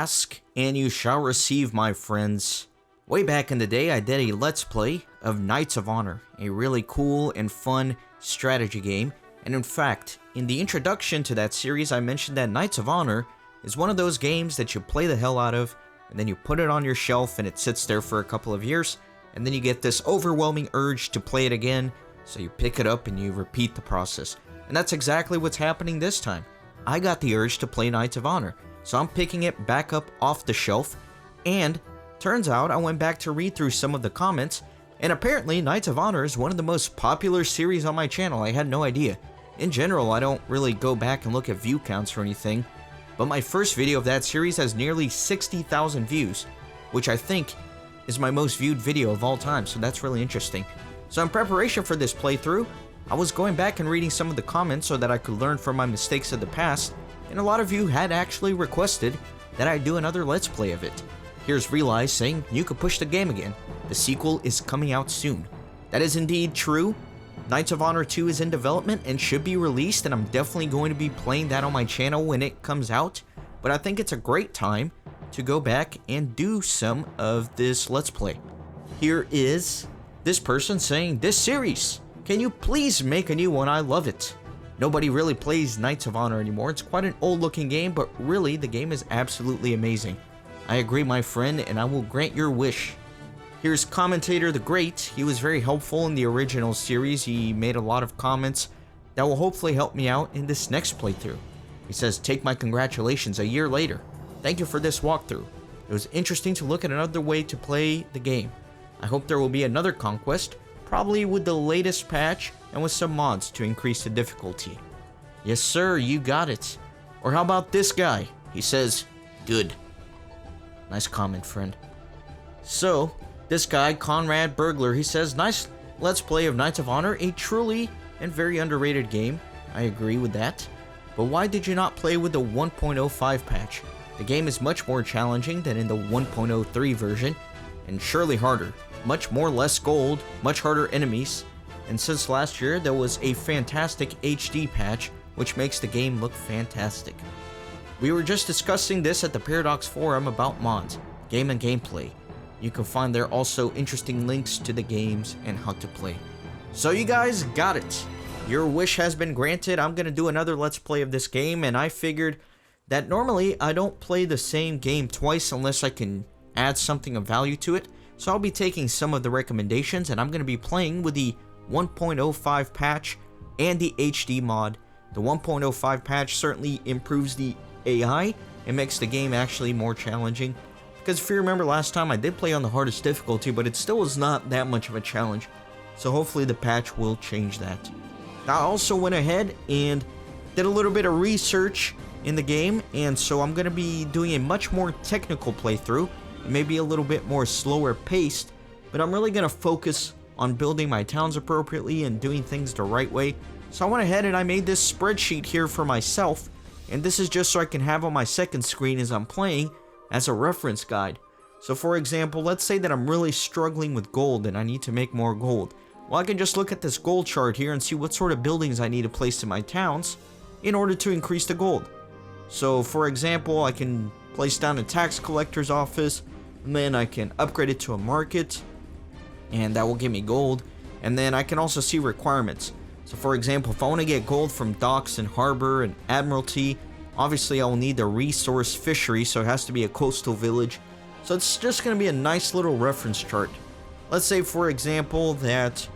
Ask and you shall receive, my friends. Way back in the day, I did a Let's Play of Knights of Honor, a really cool and fun strategy game. And in fact, in the introduction to that series, I mentioned that Knights of Honor is one of those games that you play the hell out of, and then you put it on your shelf and it sits there for a couple of years, and then you get this overwhelming urge to play it again, so you pick it up and you repeat the process. And that's exactly what's happening this time. I got the urge to play Knights of Honor, so I'm picking it back up off the shelf, and turns out I went back to read through some of the comments, and apparently Knights of Honor is one of the most popular series on my channel. I had no idea. In general, I don't really go back and look at view counts or anything, but my first video of that series has nearly 60,000 views, which I think is my most viewed video of all time, so that's really interesting. So in preparation for this playthrough, I was going back and reading some of the comments so that I could learn from my mistakes of the past, and a lot of you had actually requested that I do another Let's Play of it. Here's Realize saying you could push the game again. The sequel is coming out soon. That is indeed true. Knights of Honor 2 is in development and should be released, and I'm definitely going to be playing that on my channel when it comes out. But I think it's a great time to go back and do some of this Let's Play. Here is this person saying, "This series, can you please make a new one? I love it." Nobody really plays Knights of Honor anymore. It's quite an old looking game, but really the game is absolutely amazing. I agree, my friend, and I will grant your wish. Here's Commentator the Great. He was very helpful in the original series. He made a lot of comments that will hopefully help me out in this next playthrough. He says, "Take my congratulations a year later. Thank you for this walkthrough. It was interesting to look at another way to play the game. I hope there will be another Conquest, probably with the latest patch and with some mods to increase the difficulty." Yes, sir, you got it. Or how about this guy? He says, "Good." Nice comment, friend. So, this guy, Conrad Burglar, he says, "Nice Let's Play of Knights of Honor, a truly and very underrated game." I agree with that. But why did you not play with the 1.05 patch? The game is much more challenging than in the 1.03 version, and surely harder. Much more less gold, much harder enemies, and since last year there was a fantastic HD patch, which makes the game look fantastic. We were just discussing this at the Paradox Forum about mods, game and gameplay. You can find there also interesting links to the games and how to play. So you guys got it. Your wish has been granted. I'm going to do another Let's Play of this game, and I figured that normally I don't play the same game twice unless I can add something of value to it. So I'll be taking some of the recommendations, and I'm going to be playing with the 1.05 patch and the HD mod. The 1.05 patch certainly improves the AI and makes the game actually more challenging. Because if you remember last time, I did play on the hardest difficulty, but it still was not that much of a challenge. So hopefully the patch will change that. I also went ahead and did a little bit of research in the game, and so I'm going to be doing a much more technical playthrough, maybe a little bit more slower paced, but I'm really going to focus on building my towns appropriately and doing things the right way. So I went ahead and I made this spreadsheet here for myself, and this is just so I can have on my second screen as I'm playing as a reference guide. So for example, let's say that I'm really struggling with gold and I need to make more gold. Well, I can just look at this gold chart here and see what sort of buildings I need to place in my towns in order to increase the gold. So for example, I can place down a tax collector's office, and then I can upgrade it to a market, and that will give me gold. And then I can also see requirements. So for example, if I want to get gold from docks and harbor and admiralty, obviously I will need the resource fishery, so it has to be a coastal village. So it's just going to be a nice little reference chart. Let's say for example that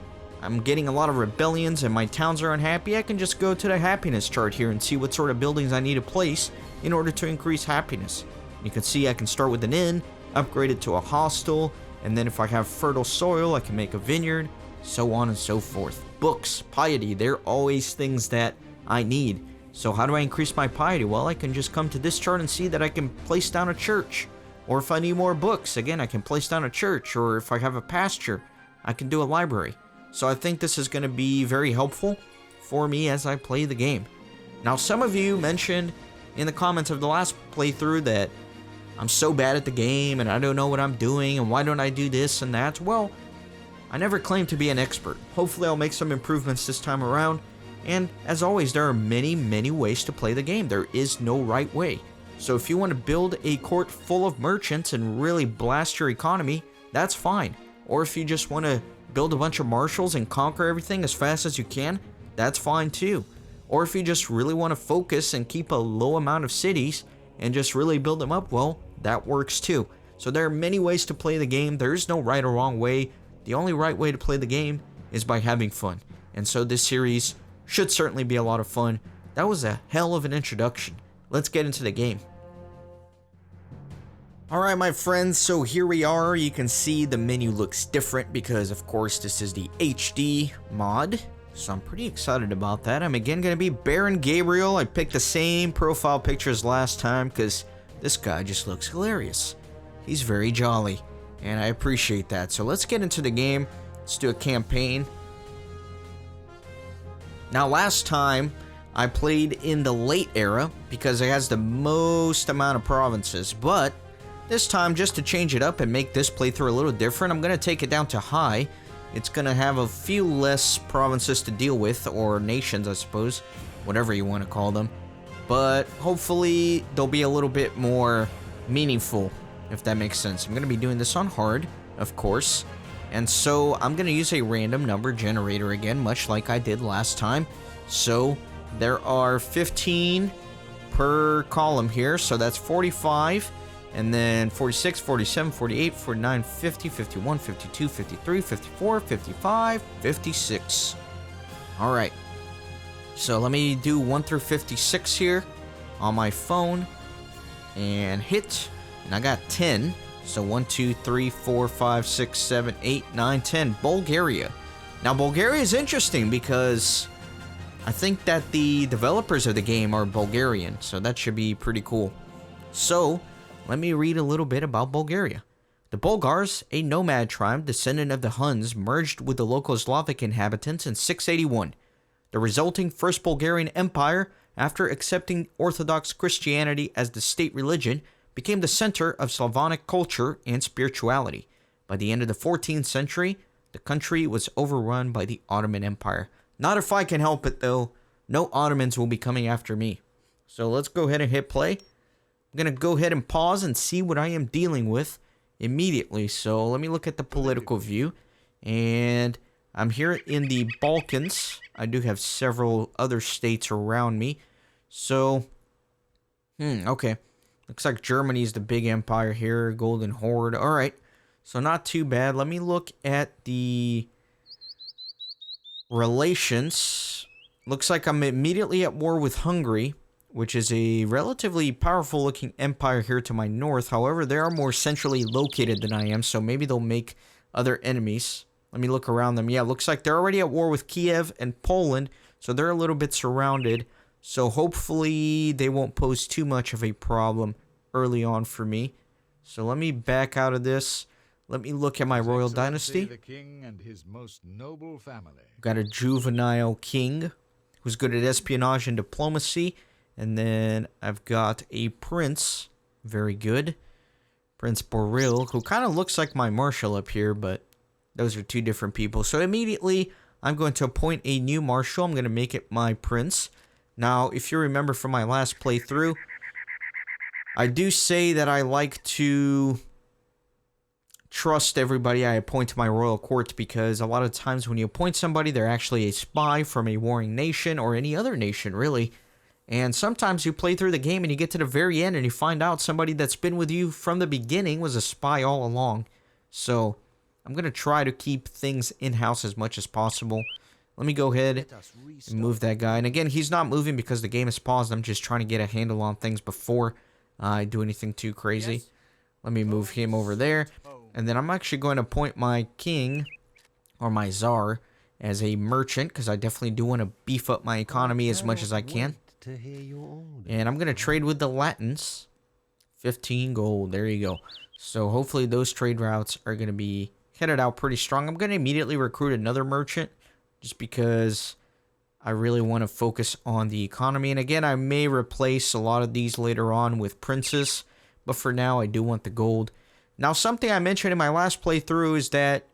I'm getting a lot of rebellions and my towns are unhappy. I can just go to the happiness chart here and see what sort of buildings I need to place in order to increase happiness. You can see I can start with an inn, upgrade it to a hostel, and then if I have fertile soil, I can make a vineyard, so on and so forth. Books, piety, they're always things that I need. So how do I increase my piety? Well, I can just come to this chart and see that I can place down a church. Or if I need more books, again, I can place down a church. Or if I have a pasture, I can do a library. So I think this is going to be very helpful for me as I play the game. Now, some of you mentioned in the comments of the last playthrough that I'm so bad at the game and I don't know what I'm doing and why don't I do this and that. Well, I never claimed to be an expert. Hopefully I'll make some improvements this time around. And as always, there are many ways to play the game. There is no right way. So if you want to build a court full of merchants and really blast your economy, that's fine. Or if you just want to build a bunch of marshals and conquer everything as fast as you can, that's fine too. Or if you just really want to focus and keep a low amount of cities and just really build them up, well, that works too. So there are many ways to play the game. There is no right or wrong way. The only right way to play the game is by having fun. And so this series should certainly be a lot of fun. That was a hell of an introduction. Let's get into the game. Alright my friends, so here we are. You can see the menu looks different because of course this is the HD mod. So I'm pretty excited about that. I'm again going to be Baron Gabriel. I picked the same profile picture as last time because this guy just looks hilarious. He's very jolly and I appreciate that. So let's get into the game. Let's do a campaign. Now last time I played in the late era because it has the most amount of provinces, but this time, just to change it up and make this playthrough a little different, I'm going to take it down to high. It's going to have a few less provinces to deal with, or nations, I suppose, whatever you want to call them. But hopefully, they'll be a little bit more meaningful, if that makes sense. I'm going to be doing this on hard, of course. And so, I'm going to use a random number generator again, much like I did last time. So, there are 15 per column here, so that's 45. And then 46, 47, 48, 49, 50, 51, 52, 53, 54, 55, 56. Alright. So let me do 1 through 56 here on my phone. And hit. And I got 10. So 1, 2, 3, 4, 5, 6, 7, 8, 9, 10. Bulgaria. Now Bulgaria is interesting because I think that the developers of the game are Bulgarian. So that should be pretty cool. So let me read a little bit about Bulgaria. The Bulgars, a nomad tribe descendant of the Huns, merged with the local Slavic inhabitants in 681. The resulting First Bulgarian Empire, after accepting Orthodox Christianity as the state religion, became the center of Slavonic culture and spirituality. By the end of the 14th century, the country was overrun by the Ottoman Empire. Not if I can help it, though. No Ottomans will be coming after me. So let's go ahead and hit play. I'm going to go ahead and pause and see what I am dealing with immediately. So let me look at the political view. And I'm here in the Balkans. I do have several other states around me. So, okay. Looks like Germany is the big empire here. Golden Horde. Alright. So not too bad. Let me look at the relations. Looks like I'm immediately at war with Hungary, which is a relatively powerful looking empire here to my north. However, they are more centrally located than I am, so maybe they'll make other enemies. Let me look around them. Yeah, looks like they're already at war with Kiev and Poland, so they're a little bit surrounded. So hopefully they won't pose too much of a problem early on for me. So let me back out of this. Let me look at my royal dynasty. The king and his most noble family. Got a juvenile king who's good at espionage and diplomacy. And then I've got a prince, very good, Prince Boril, who kind of looks like my marshal up here, but those are two different people. So immediately, I'm going to appoint a new marshal. I'm going to make it my prince. Now, if you remember from my last playthrough, I do say that I like to trust everybody I appoint to my royal court because a lot of times when you appoint somebody, they're actually a spy from a warring nation or any other nation, really. And sometimes you play through the game and you get to the very end and you find out somebody that's been with you from the beginning was a spy all along. So, I'm going to try to keep things in-house as much as possible. Let me go ahead and move that guy. And again, he's not moving because the game is paused. I'm just trying to get a handle on things before I do anything too crazy. Let me move him over there. And then I'm actually going to appoint my king, or my czar, as a merchant because I definitely do want to beef up my economy as much as I can. And I'm going to trade with the Latins. 15 gold. There you go. So hopefully those trade routes are going to be headed out pretty strong. I'm going to immediately recruit another merchant just because I really want to focus on the economy. And again, I may replace a lot of these later on with princes. But for now, I do want the gold. Now, something I mentioned in my last playthrough is that,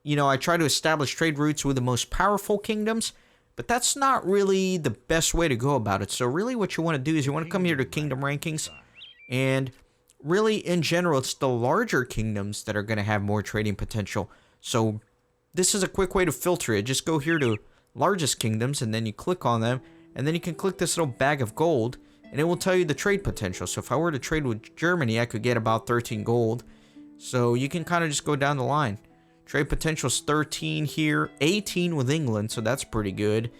you know, I try to establish trade routes with the most powerful kingdoms. But that's not really the best way to go about it. So really what you want to do is you want to come here to kingdom rankings. And really, in general, it's the larger kingdoms that are going to have more trading potential. So this is a quick way to filter it. Just go here to largest kingdoms, and then you click on them, and then you can click this little bag of gold, and it will tell you the trade potential. So if I were to trade with Germany, I could get about 13 gold. So you can kind of just go down the line. Trade potential is 13 here, 18 with England, so that's pretty good.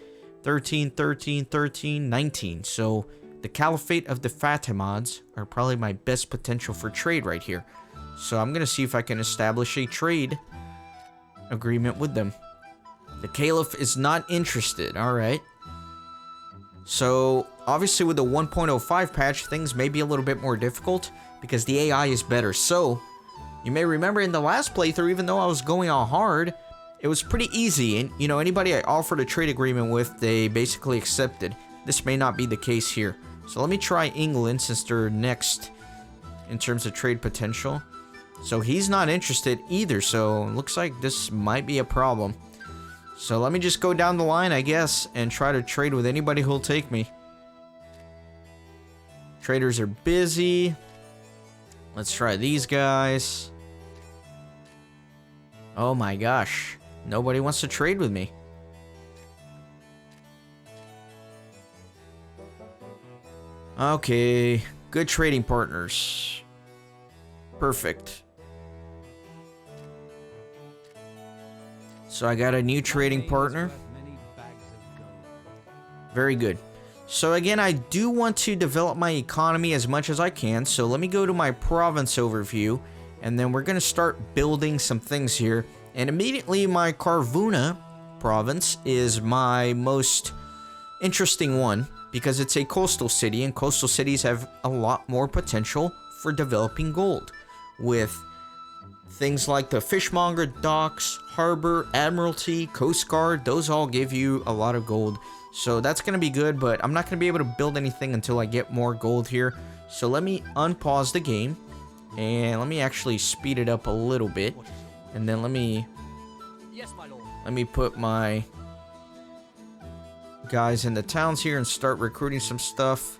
13, 13, 13, 19. So the Caliphate of the Fatimids are probably my best potential for trade right here. So I'm going to see if I can establish a trade agreement with them. The Caliph is not interested. All right. So obviously with the 1.05 patch, things may be a little bit more difficult because the AI is better. So you may remember in the last playthrough, even though I was going on hard, it was pretty easy. And, you know, anybody I offered a trade agreement with, they basically accepted. This may not be the case here. So let me try England since they're next in terms of trade potential. So he's not interested either. So it looks like this might be a problem. So let me just go down the line, I guess, and try to trade with anybody who'll take me. Traders are busy. Let's try these guys. Oh my gosh. Nobody wants to trade with me. Okay. Good trading partners. Perfect. So I got a new trading partner. Very good. So again, I do want to develop my economy as much as I can. So let me go to my province overview. And then we're going to start building some things here. And immediately my Carvuna province is my most interesting one. Because it's a coastal city. And coastal cities have a lot more potential for developing gold. With things like the fishmonger, docks, harbor, admiralty, coast guard. Those all give you a lot of gold. So that's going to be good. But I'm not going to be able to build anything until I get more gold here. So let me unpause the game. And let me actually speed it up a little bit. And then let me put my guys in the towns here and start recruiting some stuff.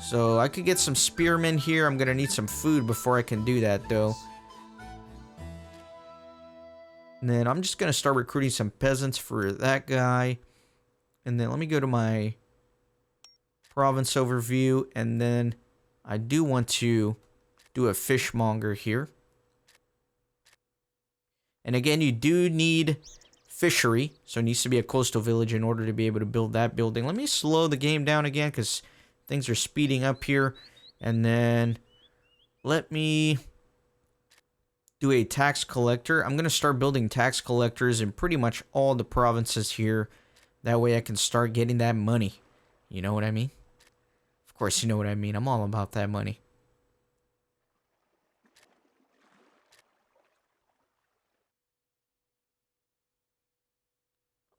So I could get some spearmen here. I'm going to need some food before I can do that though. And then I'm just going to start recruiting some peasants for that guy. And then let me go to my province overview. And then I do want to do a fishmonger here. And again, you do need fishery. So it needs to be a coastal village in order to be able to build that building. Let me slow the game down again because things are speeding up here. And then let me do a tax collector. I'm going to start building tax collectors in pretty much all the provinces here. That way I can start getting that money. You know what I mean? Of course you know what I mean. I'm all about that money.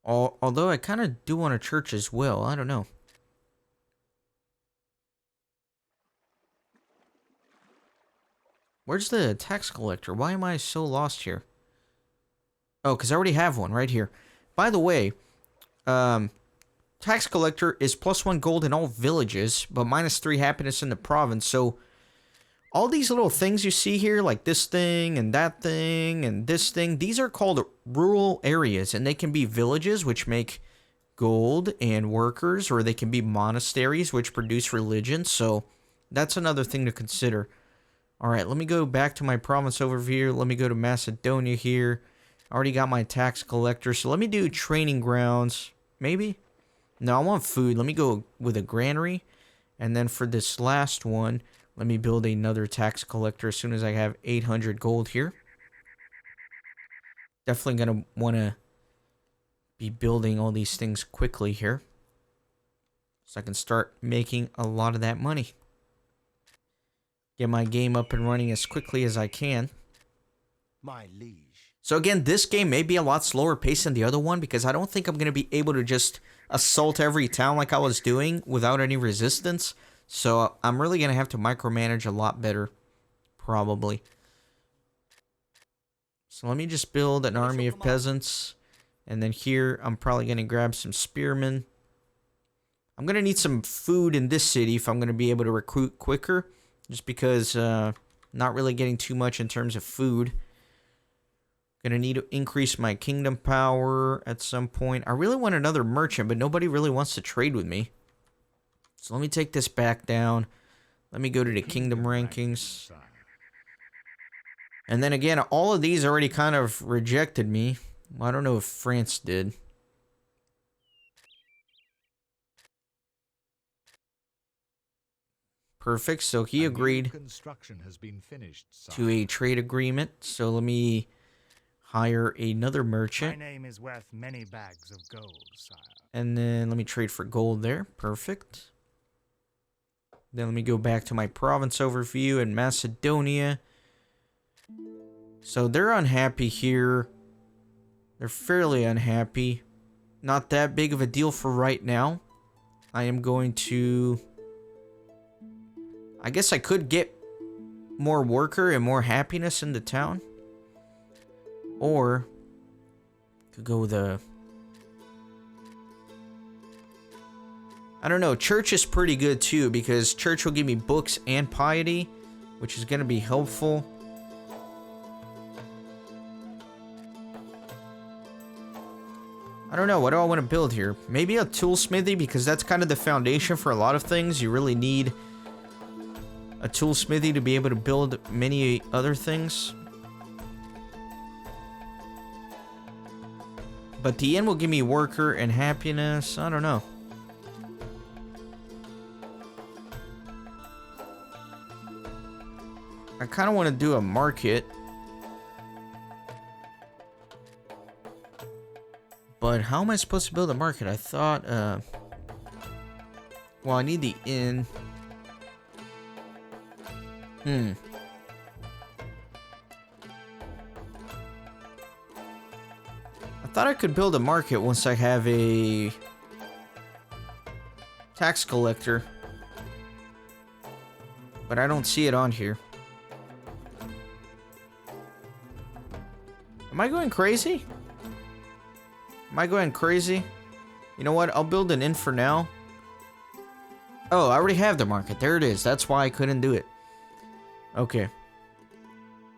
Although I kind of do want a church as well. I don't know. Where's the tax collector? Why am I so lost here? Oh, because I already have one right here. By the way, tax collector is +1 gold in all villages, but -3 happiness in the province. So all these little things you see here, like this thing and that thing and this thing, these are called rural areas, and they can be villages, which make gold and workers, or they can be monasteries, which produce religion. So that's another thing to consider. All right, let me go back to my province overview. Let me go to Macedonia here. I already got my tax collector, so let me do training grounds. Maybe? No, I want food. Let me go with a granary. And then for this last one, let me build another tax collector as soon as I have 800 gold here. Definitely going to want to be building all these things quickly here, so I can start making a lot of that money. Get my game up and running as quickly as I can. My liege. So again, this game may be a lot slower paced than the other one because I don't think I'm going to be able to just assault every town like I was doing without any resistance. So I'm really going to have to micromanage a lot better, probably. So let me just build an army of peasants. And then here, I'm probably going to grab some spearmen. I'm going to need some food in this city if I'm going to be able to recruit quicker. just because not really getting too much in terms of food. Gonna need to increase my kingdom power at some point. I really want another merchant, but nobody really wants to trade with me. So let me take this back down. Let me go to the kingdom rankings. And then again, all of these already kind of rejected me. Well, I don't know if France did. Perfect. So he agreed to a trade agreement. So let me hire another merchant. My name is worth many bags of gold, sire. And then let me trade for gold there. Perfect. Then let me go back to my province overview in Macedonia. So they're unhappy here. They're fairly unhappy. Not that big of a deal for right now. I am going to... I guess I could get more worker and more happiness in the town. Or could go with a... I don't know. Church is pretty good too, because church will give me books and piety, which is going to be helpful. I don't know. What do I want to build here? Maybe a toolsmithy, because that's kind of the foundation for a lot of things. You really need a toolsmithy to be able to build many other things. But the inn will give me worker and happiness. I don't know. I kind of want to do a market. But how am I supposed to build a market? I thought, well, I need the inn. I thought I could build a market once I have a tax collector. But I don't see it on here. Am I going crazy? Am I going crazy? You know what? I'll build an inn for now. Oh, I already have the market. There it is. That's why I couldn't do it. Okay.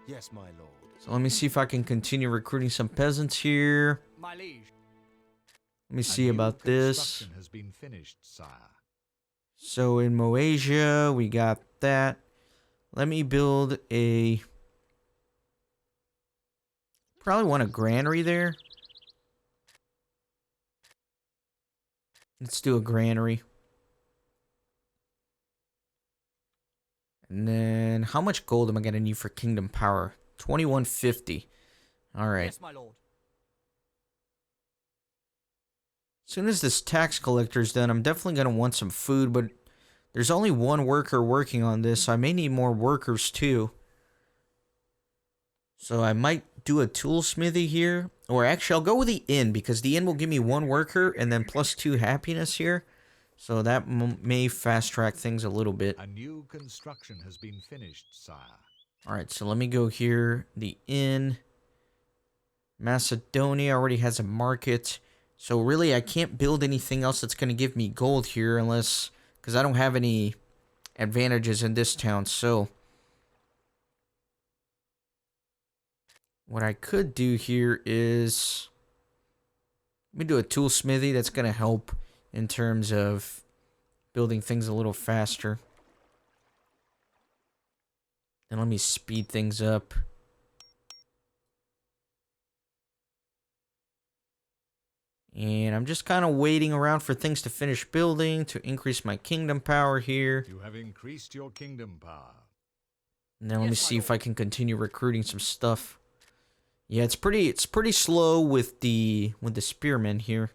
Yes, my lord. So let me see if I can continue recruiting some peasants here. My liege. Let me see about this. Has been finished, sire. So in Moasia, we got that. Let me build a... Probably want a granary there. Let's do a granary. And then, how much gold am I going to need for kingdom power? 2150. Alright. Yes, my lord. As soon as this tax collector's done, I'm definitely going to want some food, but there's only one worker working on this, so I may need more workers too. So I might do a toolsmithy here. Or actually, I'll go with the inn, because the inn will give me one worker and then plus 2 happiness here. So that may fast track things a little bit. A new construction has been finished, sire. Alright, so let me go here. The inn. Macedonia already has a market. So really, I can't build anything else that's going to give me gold here unless... Because I don't have any advantages in this town, so... What I could do here is... Let me do a toolsmithy. That's going to help in terms of building things a little faster. And let me speed things up. And I'm just kind of waiting around for things to finish building to increase my kingdom power here. You have increased your kingdom power. And then let me see if I can continue recruiting some stuff. Yeah, it's pretty slow with the spearmen here.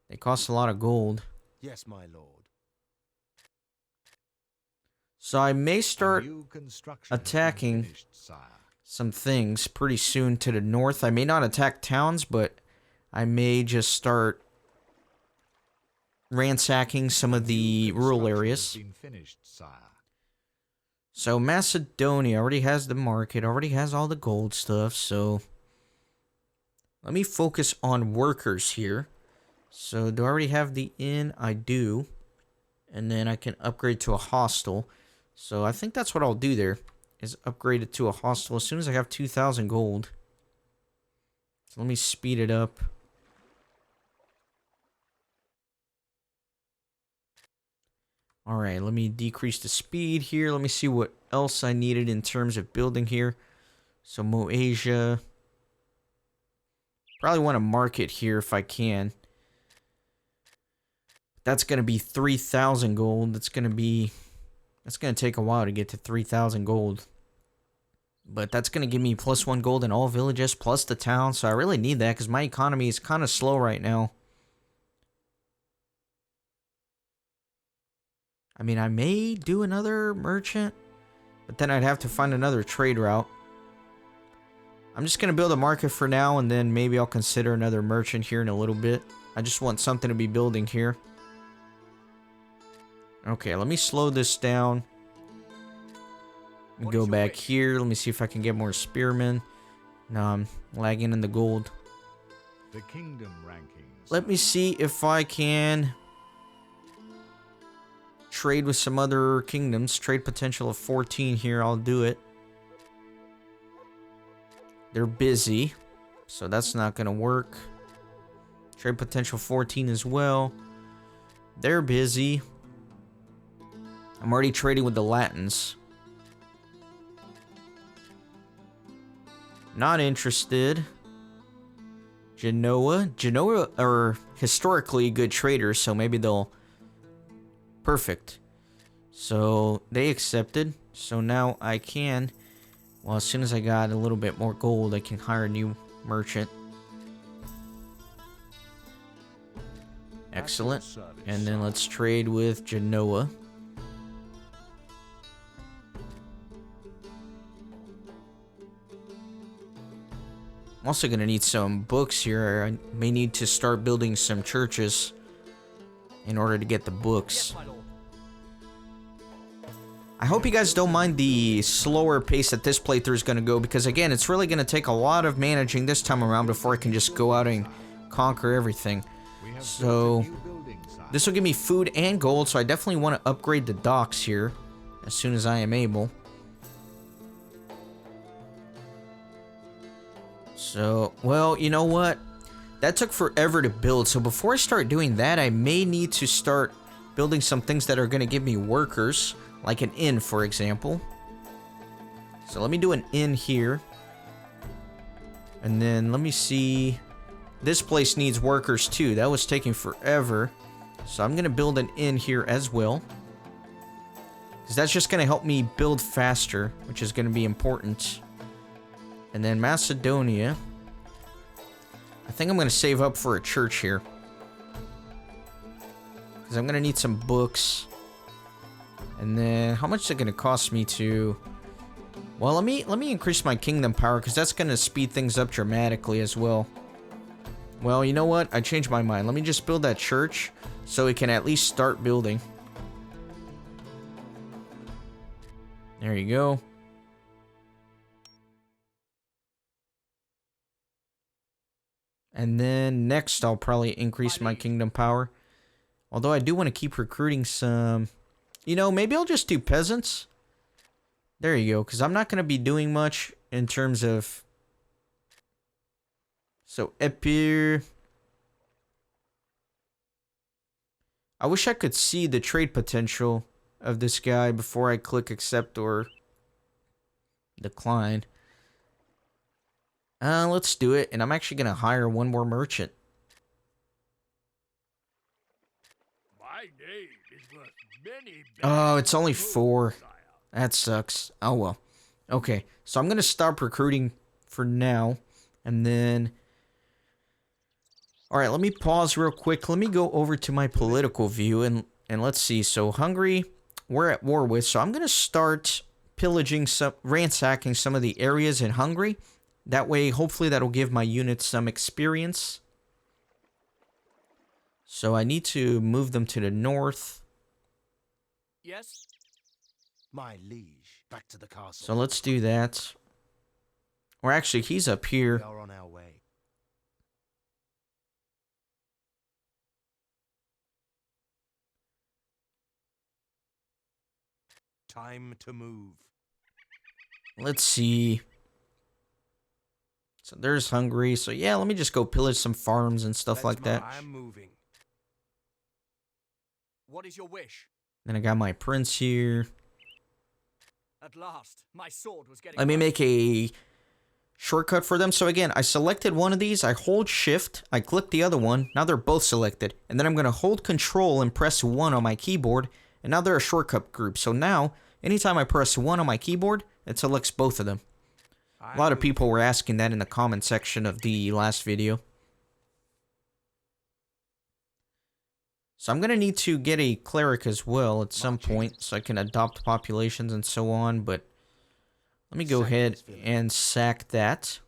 They cost a lot of gold. Yes, my lord. So I may start attacking some things pretty soon to the north. I may not attack towns, but I may just start ransacking some of the rural areas. So Macedonia already has the market, already has all the gold stuff, so let me focus on workers here. So do I already have the inn? I do. And then I can upgrade to a hostel. So I think that's what I'll do there, is upgrade it to a hostel as soon as I have 2,000 gold. So let me speed it up. Alright, let me decrease the speed here. Let me see what else I needed in terms of building here. So Moasia. Probably want to market here if I can. That's going to be 3,000 gold. That's going to take a while to get to 3,000 gold. But that's going to give me +1 gold in all villages, plus the town. So I really need that because my economy is kind of slow right now. I mean, I may do another merchant, but then I'd have to find another trade route. I'm just going to build a market for now, and then maybe I'll consider another merchant here in a little bit. I just want something to be building here. Okay, let me slow this down. Let me go back here. Let me see if I can get more spearmen. No, I'm lagging in the gold. The kingdom rankings. Let me see if I can trade with some other kingdoms. Trade potential of 14 here. I'll do it. They're busy, so that's not going to work. Trade potential 14 as well. They're busy. I'm already trading with the Latins. Not interested. Genoa. Genoa are historically good traders, so maybe they'll... Perfect. So they accepted. So now I can... Well, as soon as I got a little bit more gold, I can hire a new merchant. Excellent. And then let's trade with Genoa. I'm also going to need some books here. I may need to start building some churches in order to get the books. I hope you guys don't mind the slower pace that this playthrough is going to go, because again, it's really going to take a lot of managing this time around before I can just go out and conquer everything. So this will give me food and gold, so I definitely want to upgrade the docks here as soon as I am able. So, well, you know what? That took forever to build, so before I start doing that, I may need to start building some things that are going to give me workers, like an inn, for example. So let me do an inn here. And then let me see. This place needs workers too. That was taking forever. So I'm going to build an inn here as well, because that's just going to help me build faster, which is going to be important. And then Macedonia. I think I'm going to save up for a church here, because I'm going to need some books. And then how much is it going to cost me to... Well, let me increase my kingdom power, because that's going to speed things up dramatically as well. Well, you know what? I changed my mind. Let me just build that church so we can at least start building. There you go. And then next, I'll probably increase my kingdom power. Although I do want to keep recruiting some... You know, maybe I'll just do peasants. There you go, because I'm not going to be doing much in terms of... So, Epir... I wish I could see the trade potential of this guy before I click accept or decline. Let's do it, and I'm actually going to hire one more merchant. My name is worth many. Oh, it's only 4. That sucks. Oh, well. Okay, so I'm going to stop recruiting for now, and then... Alright, let me pause real quick. Let me go over to my political view, and let's see. So, Hungary, we're at war with, so I'm going to start pillaging, ransacking some of the areas in Hungary. That way, hopefully, that'll give my units some experience. So, I need to move them to the north. Yes, my liege. Back to the castle. So, let's do that. Or actually, he's up We here. are on our way. Time to move. Let's see. So there's Hungary. So yeah, let me just go pillage some farms and stuff like that. I am moving. What is your wish? Then I got my prince here. At last, my sword was getting. Let me make a shortcut for them. So again, I selected one of these. I hold shift. I click the other one. Now they're both selected. And then I'm going to hold control and press 1 on my keyboard. And now they're a shortcut group. So now, anytime I press 1 on my keyboard, it selects both of them. A lot of people were asking that in the comment section of the last video. So I'm going to need to get a cleric as well at some point so I can adopt populations and so on. But let me go ahead and sack that.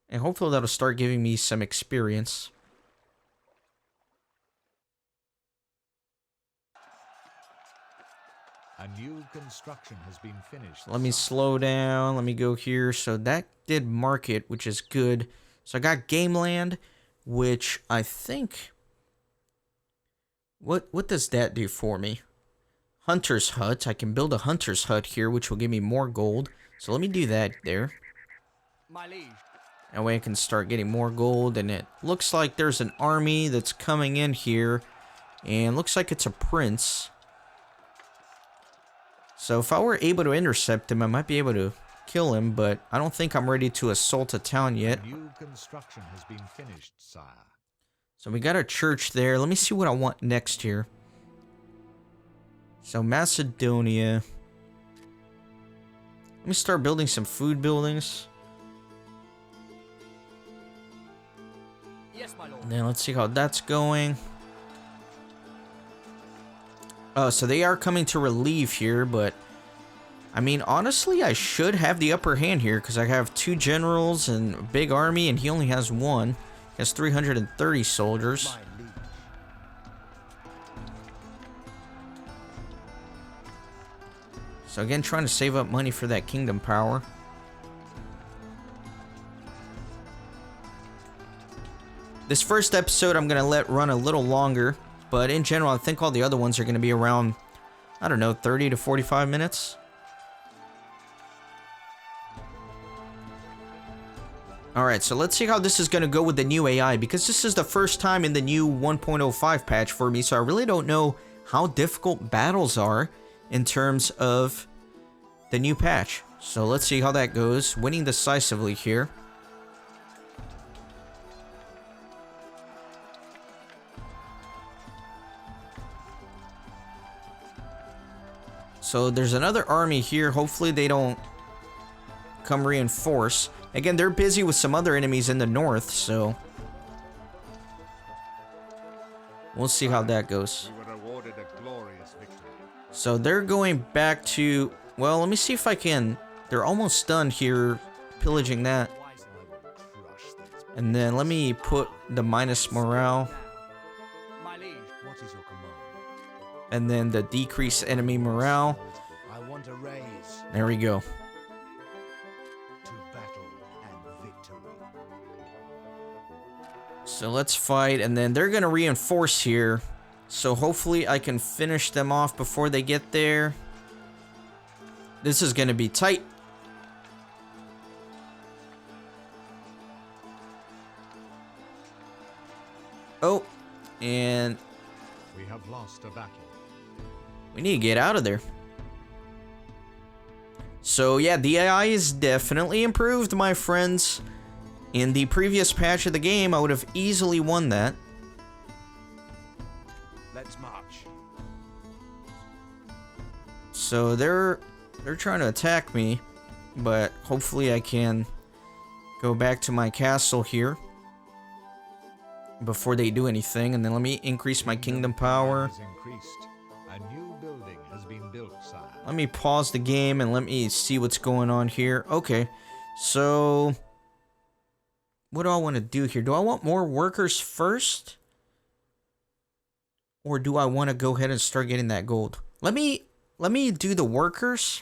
And hopefully that'll start giving me some experience. A new construction has been finished. Let me slow down. Let me go here. So that did market, which is good. So I got game land, which I think... What does that do for me? Hunter's hut. I can build a hunter's hut here, which will give me more gold. So let me do that there. My liege. That way I can start getting more gold. And it looks like there's an army that's coming in here. And looks like it's a prince. So if I were able to intercept him, I might be able to kill him. But I don't think I'm ready to assault a town yet. A new construction has been finished, sire. So we got a church there. Let me see what I want next here. So Macedonia. Let me start building some food buildings. Yes, my lord. And then let's see how that's going. Oh, so they are coming to relieve here, but... I mean, honestly, I should have the upper hand here, because I have 2 generals and a big army, and he only has 1. He has 330 soldiers. So again, trying to save up money for that kingdom power. This first episode I'm going to let run a little longer. But in general, I think all the other ones are going to be around, I don't know, 30 to 45 minutes. Alright, so let's see how this is going to go with the new AI. Because this is the first time in the new 1.05 patch for me. So I really don't know how difficult battles are in terms of the new patch. So let's see how that goes. Winning decisively here. So there's another army here. Hopefully they don't come reinforce. Again, they're busy with some other enemies in the north, so we'll see how that goes. We were awarded a glorious victory. So they're going back to... Well, let me see if I can... They're almost done here pillaging that. And then let me put the minus morale. My liege. What is your command? And then the decrease enemy morale. I want a raise. There we go. To battle and victory. So let's fight, and then they're gonna reinforce here. So hopefully I can finish them off before they get there. This is gonna be tight. Oh, and We have lost a battle. we need to get out of there. So yeah, the AI is definitely improved, my friends. In the previous patch of the game, I would have easily won that. Let's march. So they're trying to attack me, but hopefully I can go back to my castle here before they do anything. And then let me increase my kingdom power. Has increased. A new building has been built, sire. Let me pause the game and let me see what's going on here. Okay, so what do I want to do here? Do I want more workers first? Or do I want to go ahead and start getting that gold? Let me do the workers.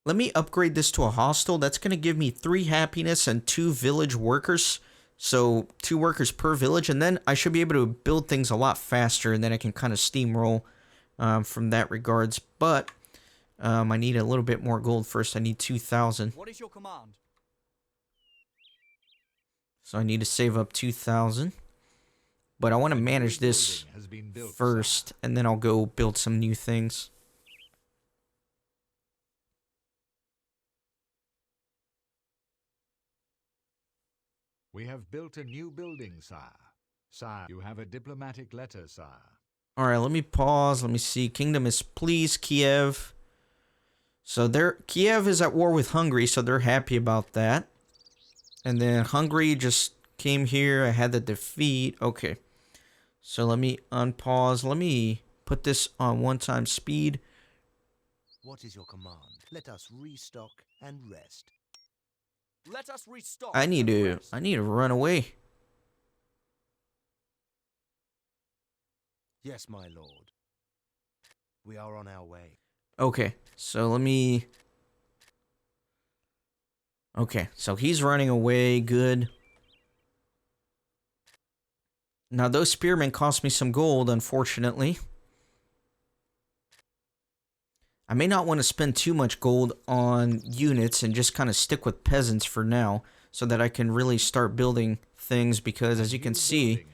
Let me upgrade this to a hostel. That's going to give me 3 happiness and 2 village workers. So 2 workers per village, and then I should be able to build things a lot faster, and then I can kind of steamroll from that regards. But I need a little bit more gold first. I need 2,000. What is your command? So I need to save up 2,000. But I want to manage this first, and then I'll go build some new things. We have built a new building, sire. Sire, you have a diplomatic letter, sire. Alright, let me pause. Let me see. Kingdom is pleased. Kiev. So Kiev is at war with Hungary, so they're happy about that. And then Hungary just came here. I had the defeat. Okay. So let me unpause. Let me put this on 1x speed. What is your command? Let us restock and rest. Let us restock. I need to run away. Yes, my lord. We are on our way. Okay. So let me... Okay. So he's running away. Good. Now, those spearmen cost me some gold, unfortunately. I may not want to spend too much gold on units and just kind of stick with peasants for now, so that I can really start building things, because as you can see,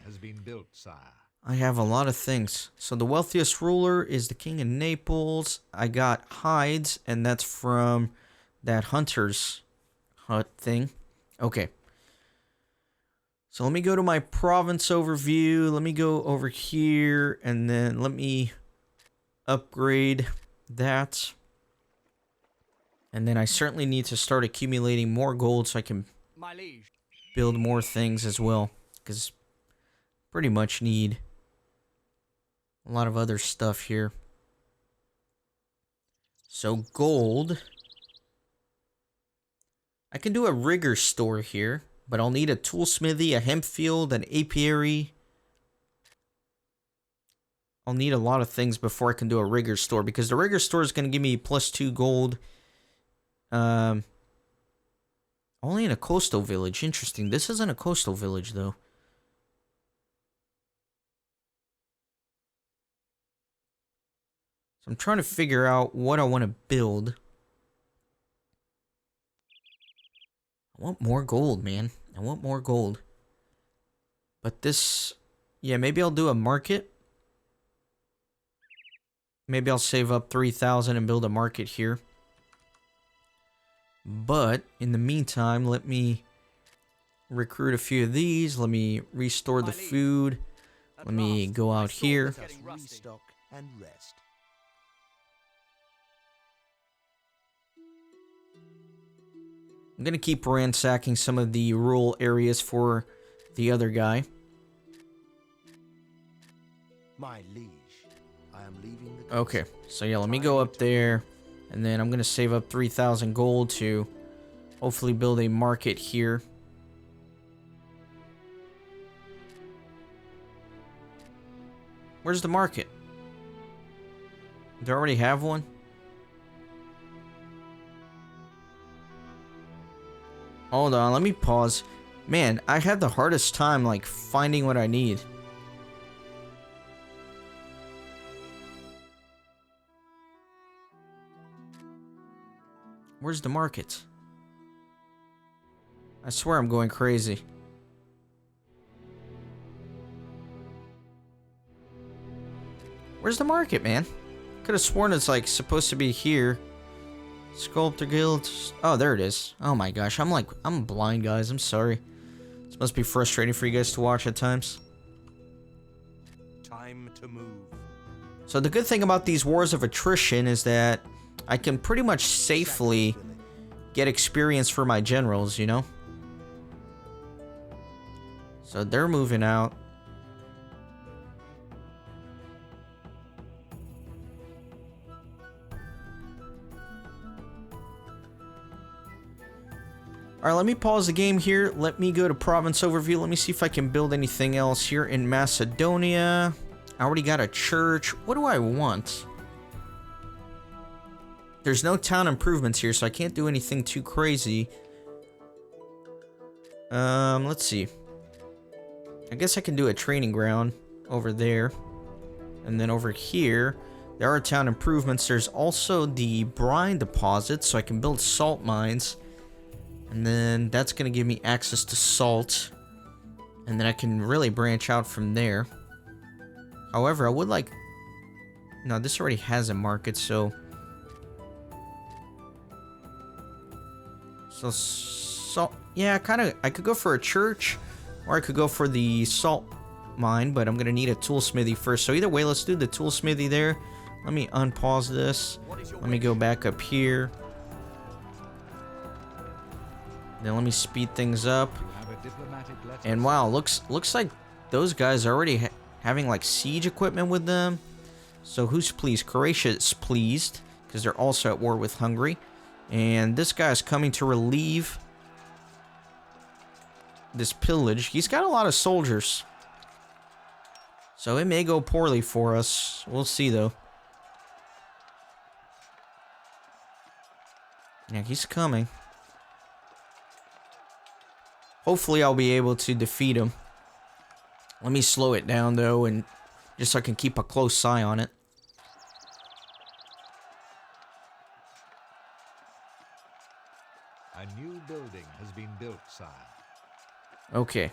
I have a lot of things. So the wealthiest ruler is the King of Naples. I got hides, and that's from that hunter's hut thing. Okay. So let me go to my province overview. Let me go over here, and then let me upgrade that. And then I certainly need to start accumulating more gold so I can My liege. build more things as well, because pretty much need a lot of other stuff here. So gold. I can do a rigger store here. But I'll need a toolsmithy, a hemp field, an apiary. I'll need a lot of things before I can do a rigger store, because the rigger store is going to give me +2 gold. Only in a coastal village. Interesting. This isn't a coastal village, though. So I'm trying to figure out what I want to build. I want more gold, man. I want more gold. But this... Yeah, maybe I'll do a market. Maybe I'll save up 3,000 and build a market here. But, in the meantime, let me recruit a few of these. Let me restore the food. Let me go out here. Let us restock and rest. I'm going to keep ransacking some of the rural areas for the other guy. My liege, I am leaving the... Okay, so yeah, let me go up there. And then I'm going to save up 3,000 gold to hopefully build a market here. Where's the market? Do I already have one? Hold on, let me pause. Man, I had the hardest time, like, finding what I need. Where's the market? I swear I'm going crazy. Where's the market, man? Could have sworn it's, like, supposed to be here. Sculptor Guild. Oh, there it is. Oh my gosh, I'm blind, guys. I'm sorry. This must be frustrating for you guys to watch at times. Time to move. So the good thing about these wars of attrition is that I can pretty much safely get experience for my generals, you know? So they're moving out. Alright, let me pause the game here. Let me go to province overview. Let me see if I can build anything else here in Macedonia. I already got a church. What do I want? There's no town improvements here, so I can't do anything too crazy. Let's see. guess I can do a training ground over there. And then over here, there are town improvements. There's also the brine deposit, so I can build salt mines. And then that's going to give me access to salt. And then I can really branch out from there. However, I would like... No, this already has a market, so... So, yeah, I could go for a church, or I could go for the salt mine, but I'm gonna need a tool smithy first. So either way, let's do the tool smithy there. Let me unpause this. Let me go back up here. Then let me speed things up. And wow, looks like those guys are already having like siege equipment with them. So who's pleased? Croatia is pleased because they're also at war with Hungary. And this guy is coming to relieve this pillage. He's got a lot of soldiers. So it may go poorly for us. We'll see, though. Yeah, he's coming. Hopefully I'll be able to defeat him. Let me slow it down, though, and just so I can keep a close eye on it. A new building has been built, sire. Okay,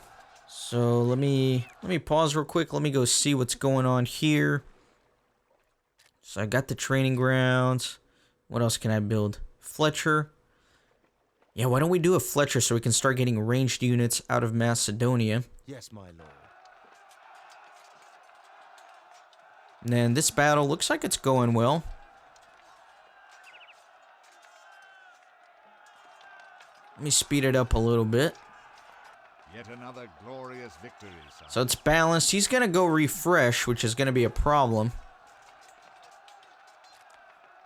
so let me pause real quick. Let me go see what's going on here. So I got the training grounds. What else can I build? Fletcher. Yeah, why don't we do a Fletcher so we can start getting ranged units out of Macedonia? Yes, my lord. And then this battle looks like it's going well. Let me speed it up a little bit. Yet another glorious victory, sire. So it's balanced. He's going to go refresh, which is going to be a problem.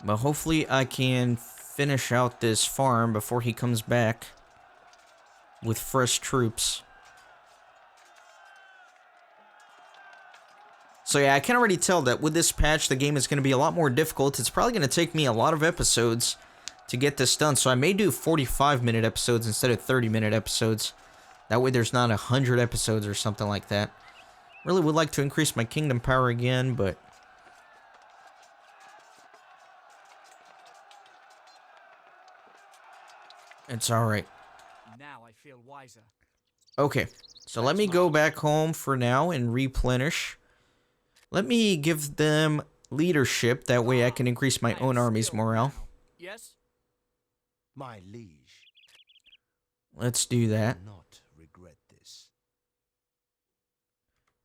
But hopefully I can finish out this farm before he comes back with fresh troops. So yeah, I can already tell that with this patch, the game is going to be a lot more difficult. It's probably going to take me a lot of episodes to get this done. So I may do 45-minute episodes instead of 30-minute episodes. That way there's not 100 episodes or something like that. Really would like to increase my kingdom power again, but... it's alright. Now I feel wiser. Okay, so let me go back home for now and replenish. Let me give them leadership. That way I can increase my own army's morale. Yes? My liege. Let's do that. Not regret this.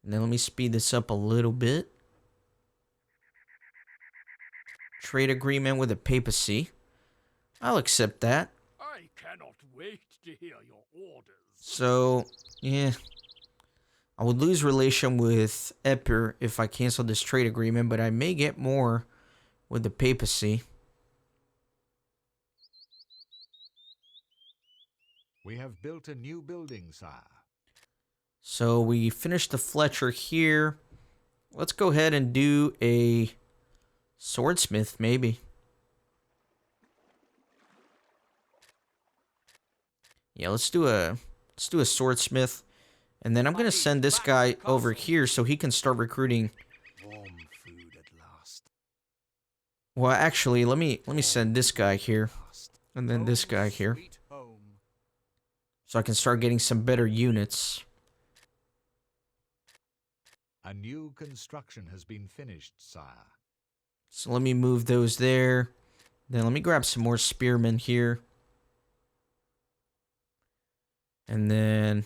And then let me speed this up a little bit. Trade agreement with the papacy. I'll accept that. I cannot wait to hear your orders. So, yeah. I would lose relation with Epir if I cancel this trade agreement, but I may get more with the papacy. We have built a new building, sire. So we finished the Fletcher here. Let's go ahead and do a swordsmith, maybe. Yeah, let's do a swordsmith. And then I'm going to send this guy over here so he can start recruiting. Warm food at last. Well, actually, let me send this guy here and then this guy here Sweet home. so I can start getting some better units. A new construction has been finished, sire. So let me move those there. Then let me grab some more spearmen here. And then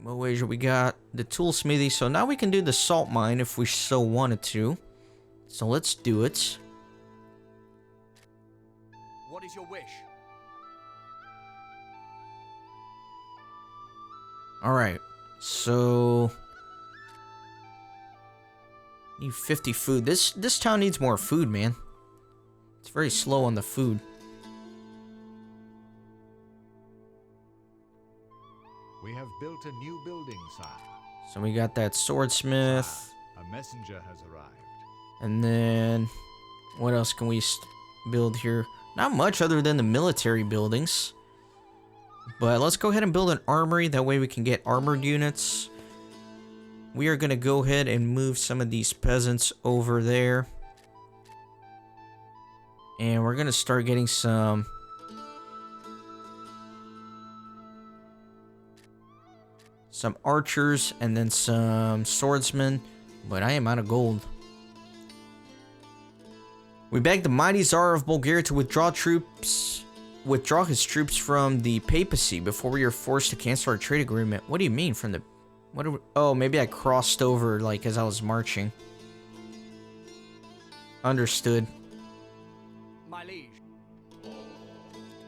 what ways we got? The tool smithy. So now we can do the salt mine if we so wanted to. So let's do it. What is your wish? Alright. So need 50 food. This town needs more food, man. It's very slow on the food. We have built a new building, sire. So we got that swordsmith. A messenger has arrived. And then what else can we build here? Not much other than the military buildings. But let's go ahead and build an armory. That way we can get armored units. We are going to go ahead and move some of these peasants over there. And we're going to start getting some archers and then some swordsmen. But I am out of gold. We begged the mighty Tsar of Bulgaria to withdraw his troops from the papacy before we were forced to cancel our trade agreement. What do you mean from the... oh, maybe I crossed over, like, as I was marching. Understood. My liege.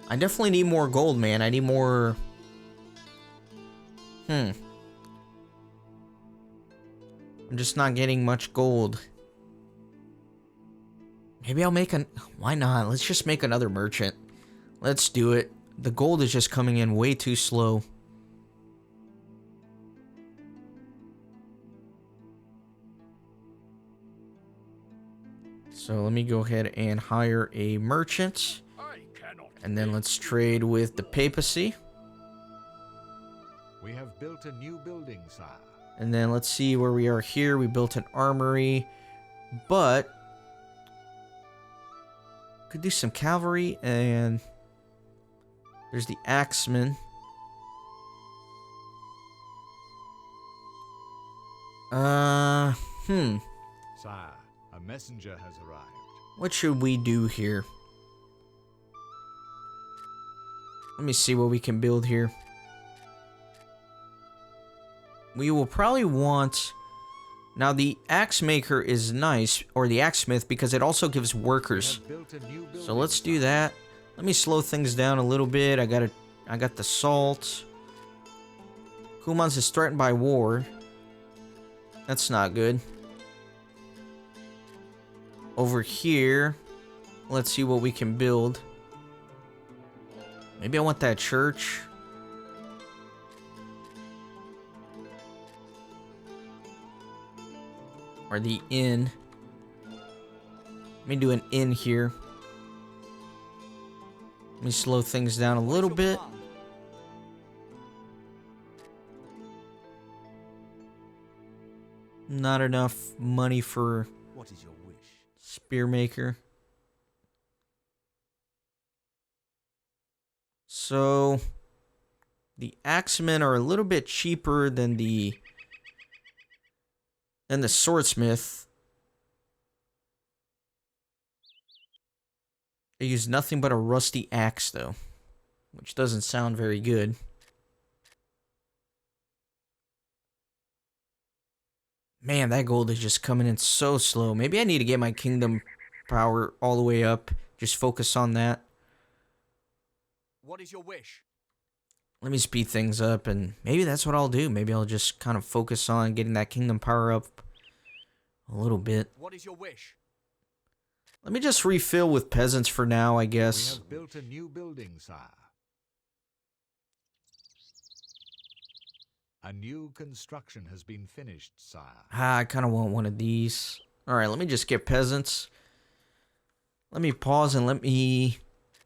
I definitely need more gold, man. I need more... I'm just not getting much gold. Maybe I'll make why not? Let's just make another merchant. Let's do it. The gold is just coming in way too slow. So let me go ahead and hire a merchant. And then let's trade with the papacy. We have built a new building, sire. And then let's see where we are here. We built an armory. But could do some cavalry, and there's the axemen. Sire, a messenger has arrived. What should we do here? Let me see what we can build here. We will probably want... Now, the axe maker is nice, or the axesmith, because it also gives workers. So let's do that. Let me slow things down a little bit. I got the salt. Kumans is threatened by war. That's not good. Over here, let's see what we can build. Maybe I want that church. Or the inn. Let me do an inn here. Let me slow things down a little bit. Not enough money for What is your wish? Spearmaker. So the axemen are a little bit cheaper than the swordsmith. They use nothing but a rusty axe, though, which doesn't sound very good. Man, that gold is just coming in so slow. Maybe I need to get my kingdom power all the way up. Just focus on that. What is your wish? Let me speed things up, and maybe that's what I'll do. Maybe I'll just kind of focus on getting that kingdom power up a little bit. What is your wish? Let me just refill with peasants for now, I guess. We have built a new building, sire. A new construction has been finished, sire. I kind of want one of these. Alright, let me just get peasants. Let me pause and let me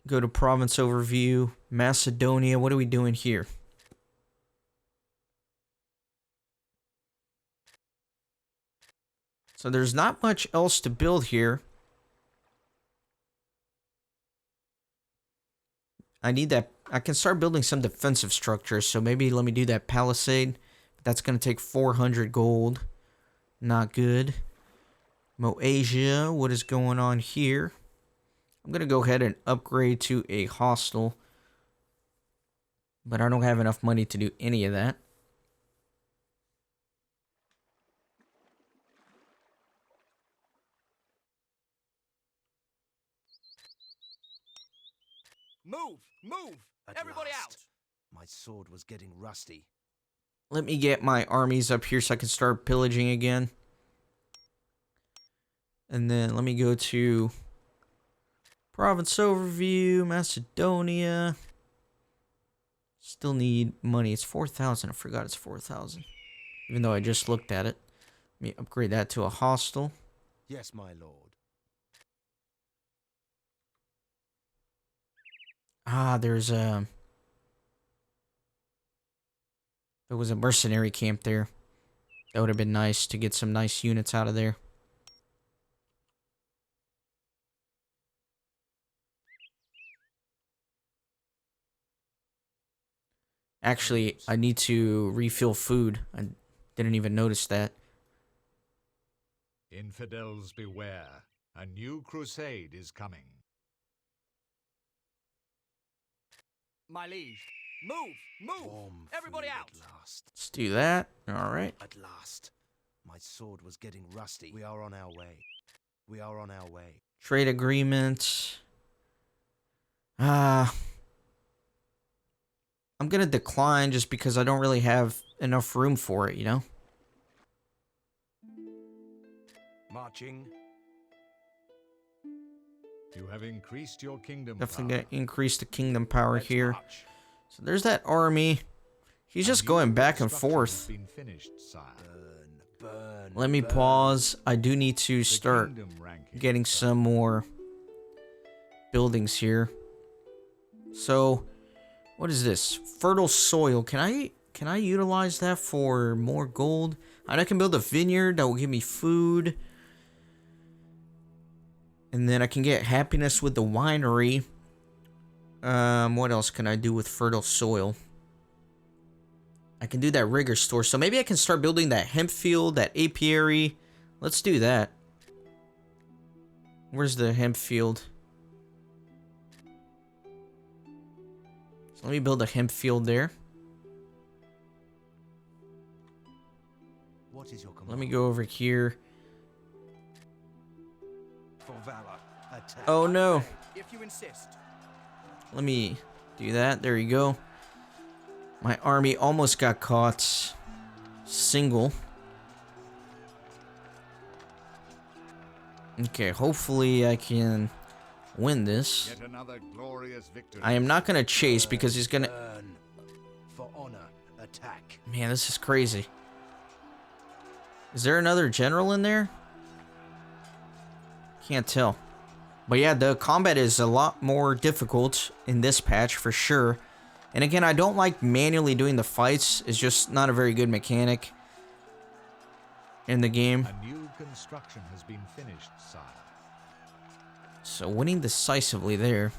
go to province overview. Macedonia, what are we doing here? So there's not much else to build here. I need that. I can start building some defensive structures, so maybe let me do that palisade. That's going to take 400 gold. Not good. Moasia, what is going on here? I'm going to go ahead and upgrade to a hostel. But I don't have enough money to do any of that. Move! Move! At Everybody last. out! My sword was getting rusty. Let me get my armies up here so I can start pillaging again. And then let me go to province overview, Macedonia. Still need money. It's 4,000. I forgot it's 4,000. Even though I just looked at it. Let me upgrade that to a hostel. Yes, my lord. Ah, there's There was a mercenary camp there. That would have been nice to get some nice units out of there. Actually, I need to refill food. I didn't even notice that. Infidels beware. A new crusade is coming. My liege. Move! Move! Warm Everybody food out! At last. Let's do that. Alright. At last. My sword was getting rusty. We are on our way. We are on our way. Trade agreement. I'm gonna decline just because I don't really have enough room for it, you know? Marching. You have increased your kingdom Definitely power. gonna increase the kingdom power Let's here. march. So there's that army. He's just A going new back and construction has forth. been finished, sire. Burn. Let me burn. pause. I do need to The start kingdom ranking, getting sire. some more buildings here. So, what is this? Fertile soil. Can I utilize that for more gold? And I can build a vineyard that will give me food. And then I can get happiness with the winery. What else can I do with fertile soil? I can do that rigor store. So maybe I can start building that hemp field, that apiary. Let's do that. Where's the hemp field? So let me build a hemp field there. What is your command? Let me go over here. For valor. Attack. Oh no. If you insist. Let me do that. There you go. My army almost got caught. Single. Okay, hopefully I can win this. Yet another glorious victory. I am not gonna chase because he's gonna... Burn. For honor. Attack. Man, this is crazy. Is there another general in there? Can't tell. But yeah, the combat is a lot more difficult in this patch for sure. And again, I don't like manually doing the fights. It's just not a very good mechanic in the game. A new construction has been finished, sire. So winning decisively there.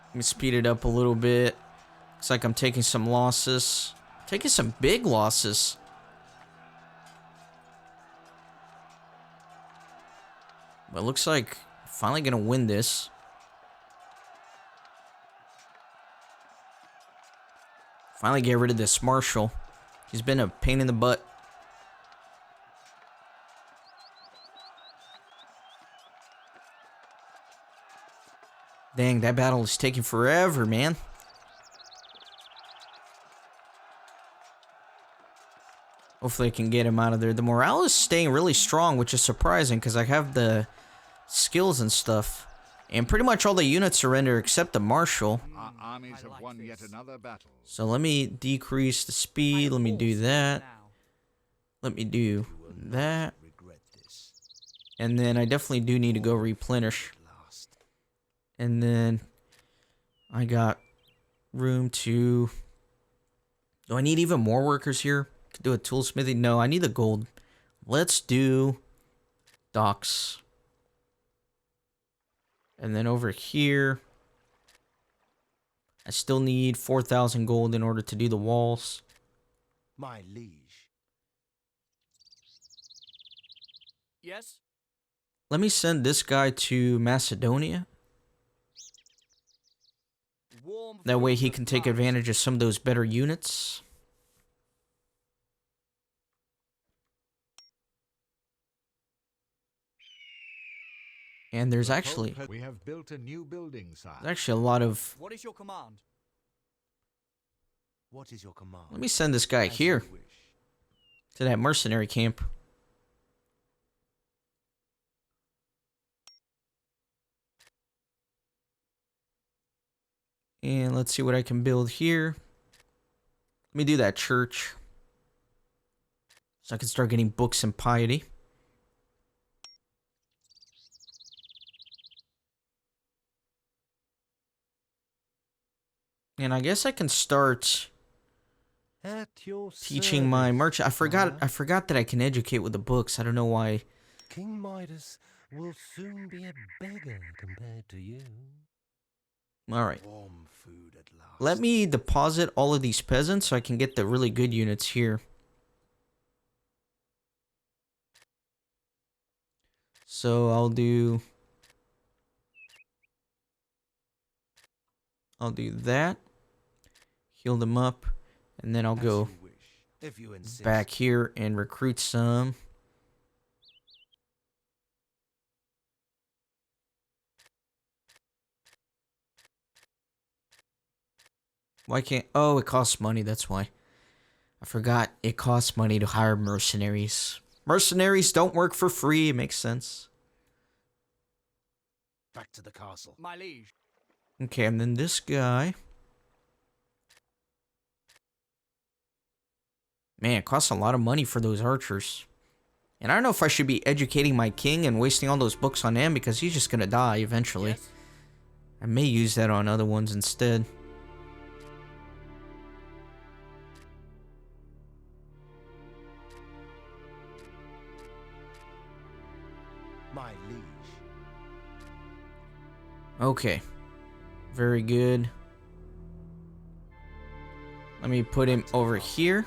Let me speed it up a little bit. Looks like I'm taking some losses. Taking some big losses. But it looks like I'm finally gonna win this. Finally get rid of this marshal. He's been a pain in the butt. Dang, that battle is taking forever, man. Hopefully I can get him out of there. The morale is staying really strong, which is surprising because I have the skills and stuff. And pretty much all the units surrender except the marshal. Our armies have won yet another battle. So let me decrease the speed. Let me do that. Let me do that. Regret this. And then I definitely do need to go replenish. At last. And then I got room to... Do I need even more workers here? Could do a tool smithy? No, I need the gold. Let's do docks. And then over here, I still need 4,000 gold in order to do the walls. My liege. Yes? Let me send this guy to Macedonia. Warm That way food he and can take fast. advantage of some of those better units. And there's The actually Pope- We have built a new building, sire. a lot of... What is your command? What is your command? Let me send this guy As here you wish. to that mercenary camp. And let's see what I can build here. Let me do that church. So I can start getting books and piety. And I guess I can start At your Teaching my service, merchant. sire. I forgot that I can educate with the books. I don't know why. King Midas will soon be a beggar compared to you. All right. Warm food at last. Let me deposit all of these peasants so I can get the really good units here. So I'll do that. Heal them up. And then I'll As go you wish, if you insist. back here and recruit some. Why can't... Oh, it costs money, that's why. I forgot it costs money to hire mercenaries. Mercenaries don't work for free, it makes sense. Back to the castle. My liege. Okay, and then this guy... Man, it costs a lot of money for those archers. And I don't know if I should be educating my king and wasting all those books on him because he's just gonna die eventually. Yes. I may use that on other ones instead. My liege. Okay. Very good. Let me put him over here.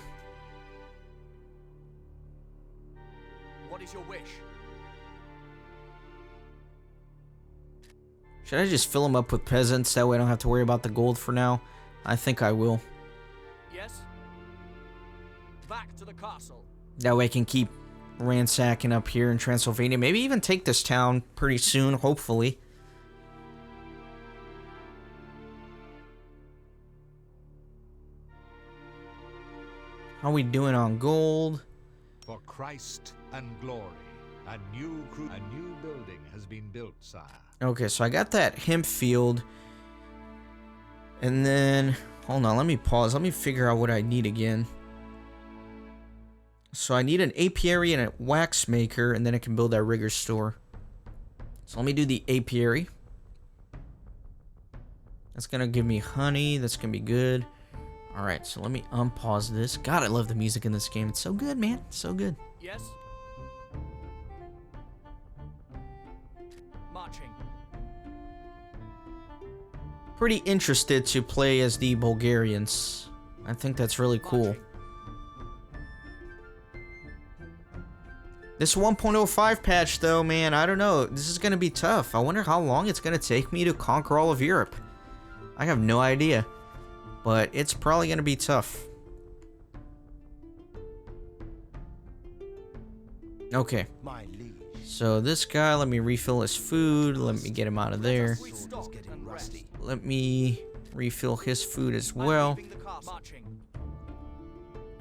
What is your wish? Should I just fill him up with peasants? That way I don't have to worry about the gold for now. I think I will. Yes. Back to the castle. That way I can keep ransacking up here in Transylvania. Maybe even take this town pretty soon, hopefully. How we doing on gold? For Christ and glory, a new building has been built, sire. Okay, so I got that hemp field. And then, hold on, let me pause. Let me figure out what I need again. So I need an apiary and a wax maker, and then I can build that rigger store. So let me do the apiary. That's gonna give me honey. That's gonna be good. Alright, so let me unpause this. God, I love the music in this game. It's so good, man. It's so good. Yes. Marching. Pretty interested to play as the Bulgarians. I think that's really cool. Marching. This 1.05 patch, though, man, I don't know. This is going to be tough. I wonder how long it's going to take me to conquer all of Europe. I have no idea. But it's probably going to be tough. Okay. My liege. So this guy, let me refill his food. Let me get him out of there. Sword is getting rusty. Let me refill his food as I'm well. leaving the castle. Marching.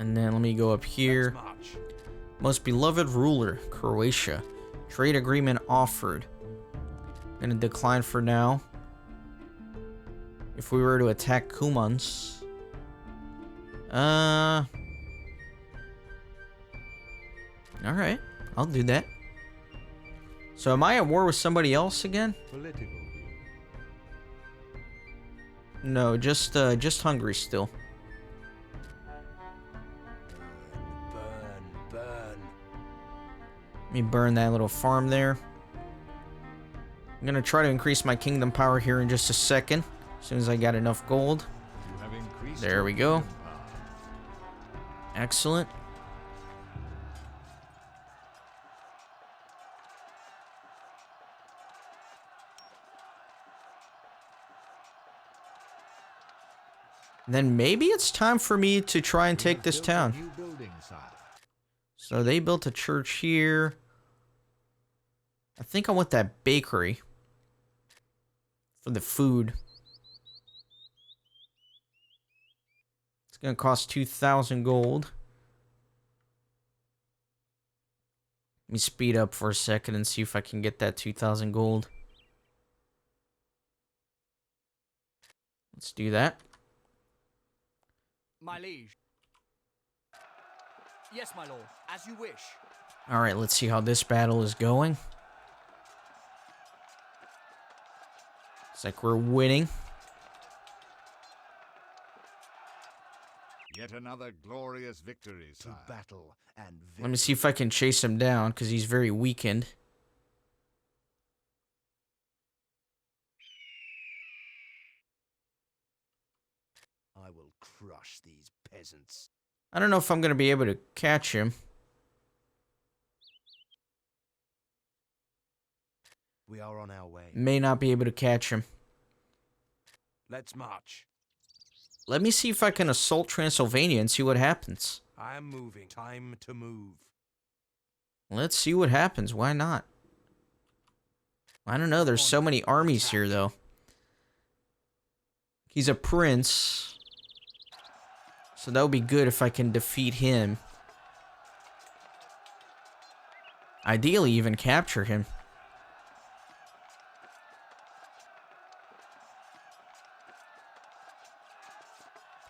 And then let me go up here. March. Most beloved ruler, Croatia. Trade agreement offered. Gonna decline for now. If we were to attack Kumans. Alright, I'll do that. So am I at war with somebody else again? Political view. No, just Hungary still. Burn, burn. Let me burn that little farm there. I'm gonna try to increase my kingdom power here in just a second. As soon as I got enough gold. You have increased There your we go. kingdom power. Excellent. Then maybe it's time for me to try and You take have this built a town. new building, sire. So they built a church here. I think I want that bakery for the food. It's gonna cost 2,000 gold. Let me speed up for a second and see if I can get that 2,000 gold. Let's do that. My liege. Yes, my lord. As you wish. Alright, let's see how this battle is going. It's like we're winning. Yet another glorious victory, To sire. battle and Let me see if I can chase him down, because he's very weakened. I will crush these peasants. I don't know if I'm going to be able to catch him. We are on our way. May not be able to catch him. Let's march. Let me see if I can assault Transylvania and see what happens. I am moving. Time to move. Let's see what happens. Why not? I don't know. There's so many armies here, though. He's a prince. So that would be good if I can defeat him. Ideally, even capture him.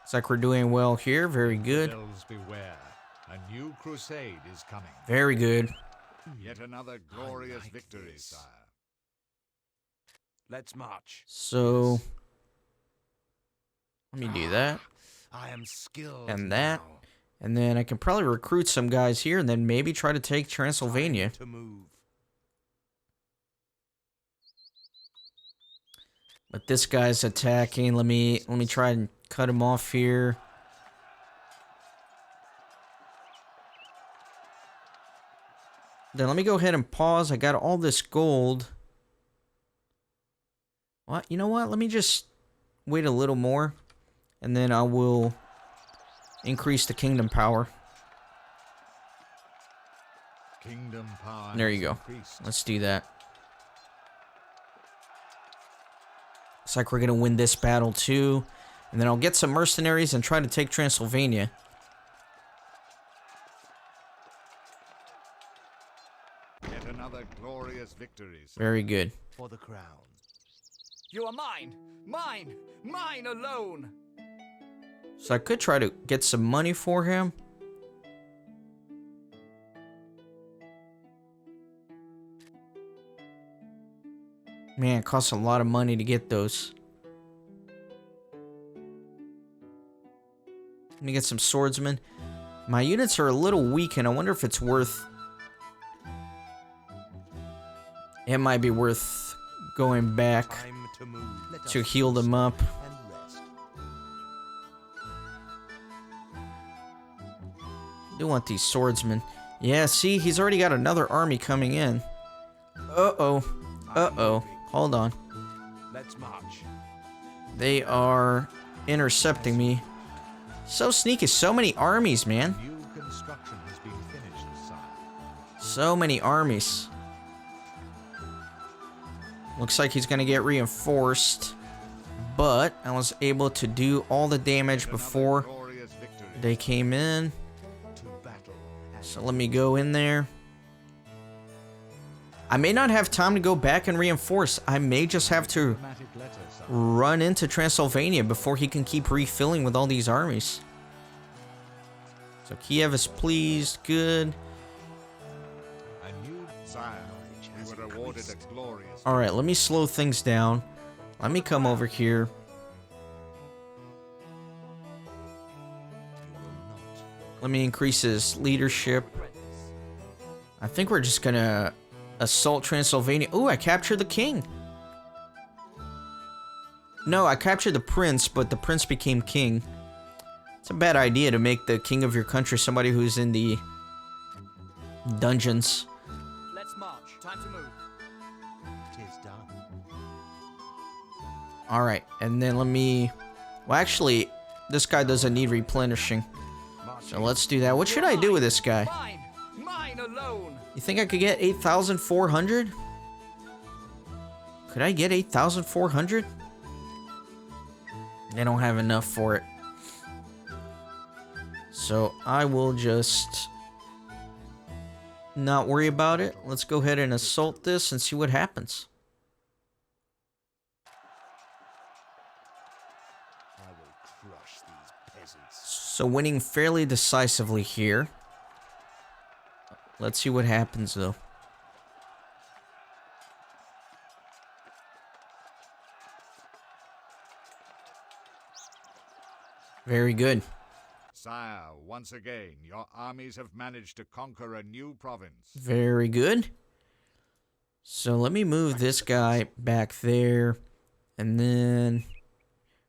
Looks like we're doing well here. Very good. Bells beware. A new crusade is coming. Very good. Yet another glorious like victory, this. sire. Let's march. So, let me do that. I am skilled. And that. now. And then I can probably recruit some guys here and then maybe try to take Transylvania. Time to move. But this guy's attacking. Let me try and cut him off here. Then let me go ahead and pause. I got all this gold. What? You know what? Let me just wait a little more. And then I will increase the kingdom power. Kingdom power. There you has go. increased. Let's do that. Looks like we're going to win this battle too. And then I'll get some mercenaries and try to take Transylvania. Yet another glorious victory, sire. Very good. For the crown. You are mine! Mine! Mine alone! So I could try to get some money for him. Man, it costs a lot of money to get those. Let me get some swordsmen. My units are a little weak, and I wonder if it's worth... It might be worth going back Time to move. Let to us heal them up. and rest. I do want these swordsmen. Yeah, see, he's already got another army coming in. Uh-oh. Uh-oh. Hold on. Let's march. They are intercepting me. So sneaky. So many armies, man. New construction has been finished, sire. So many armies. Looks like he's going to get reinforced. But I was able to do all the damage Yet before another glorious victory. they came in. To battle and So let me go in there. I may not have time to go back and reinforce. I may just have to Diplomatic letter, sire. run into Transylvania before he can keep refilling with all these armies. So Kiev is pleased. Good. A new sire. We were awarded a glorious. Alright, let me slow things down. Let me come over here. you will not. Let me increase his leadership. I think we're just gonna assault Transylvania. Ooh, I captured the king. No, I captured the prince, but the prince became king. It's a bad idea to make the king of your country somebody who's in the dungeons. Let's march. Time to move. 'Tis done. Alright, and then let me... Well, actually, this guy doesn't need replenishing. So let's do that. What should I do with this guy? Mine! Mine alone! You think I could get 8,400? Could I get 8,400? They don't have enough for it. So I will just not worry about it. Let's go ahead and assault this and see what happens. I will crush these peasants. So winning fairly decisively here. Let's see what happens though. Very good. Sire, once again, your armies have managed to conquer a new province. Very good. So let me move this guy back there. And then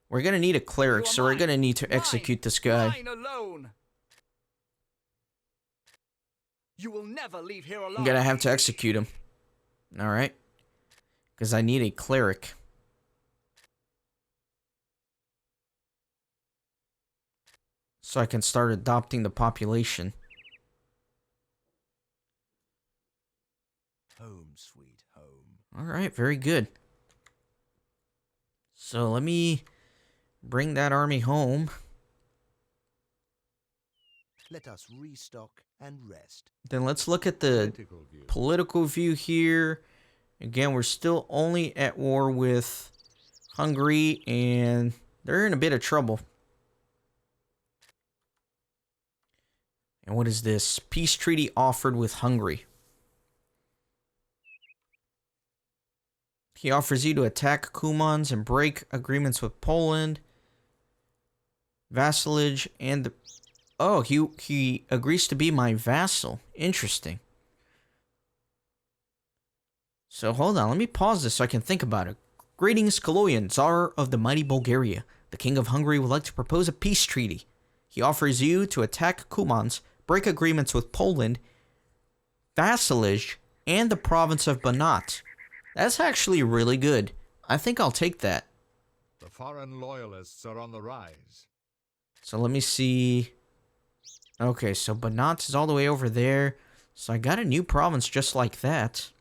we're going to need a cleric, so we're going to need to execute this guy. Mine alone. You will never leave here alone. I'm going to have to execute him. Alright. Because I need a cleric. So I can start adopting the population. Home, sweet home. Alright, very good. So let me bring that army home. Let us restock and rest. Then let's look at the political view here. Again, we're still only at war with Hungary, and they're in a bit of trouble. And what is this? Peace treaty offered with Hungary. He offers you to attack Kumans and break agreements with Poland. Vassalage and the... Oh, he agrees to be my vassal. Interesting. So hold on, let me pause this so I can think about it. Greetings, Kaloyan, Tsar of the mighty Bulgaria. The King of Hungary would like to propose a peace treaty. He offers you to attack Kumans, break agreements with Poland, vassalage, and the province of Banat. That's actually really good. I think I'll take that. The foreign loyalists are on the rise. So let me see. Okay, so Banat is all the way over there. So I got a new province just like that.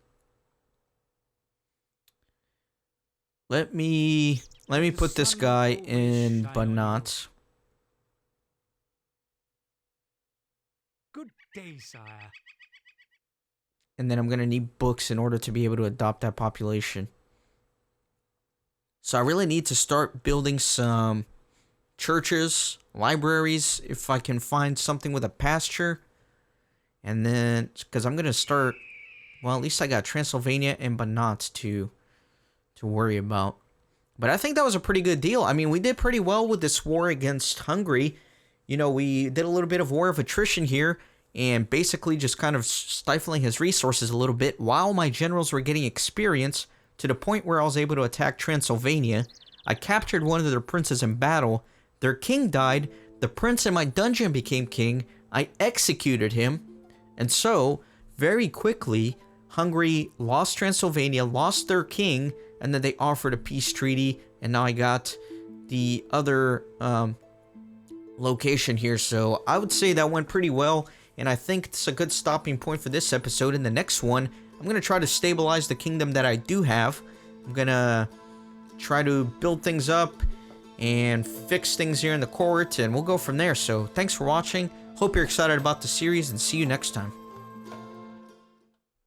Let me put this guy in Banat. Good day, sire. And then I'm going to need books in order to be able to adopt that population. So I really need to start building some churches, libraries, if I can find something with a pasture. And then, because I'm going to start, well, at least I got Transylvania and Banat to worry about. But I think that was a pretty good deal. I mean, we did pretty well with this war against Hungary. You know, we did a little bit of war of attrition here, and basically just kind of stifling his resources a little bit while my generals were getting experience to the point where I was able to attack Transylvania. I captured one of their princes in battle. Their king died. The prince in my dungeon became king. I executed him. And so, very quickly, Hungary lost Transylvania, lost their king, and then they offered a peace treaty, and now I got the other location here. So I would say that went pretty well, and I think it's a good stopping point for this episode. In the next one, I'm going to try to stabilize the kingdom that I do have. I'm going to try to build things up and fix things here in the court, and we'll go from there. So thanks for watching. Hope you're excited about the series, and see you next time.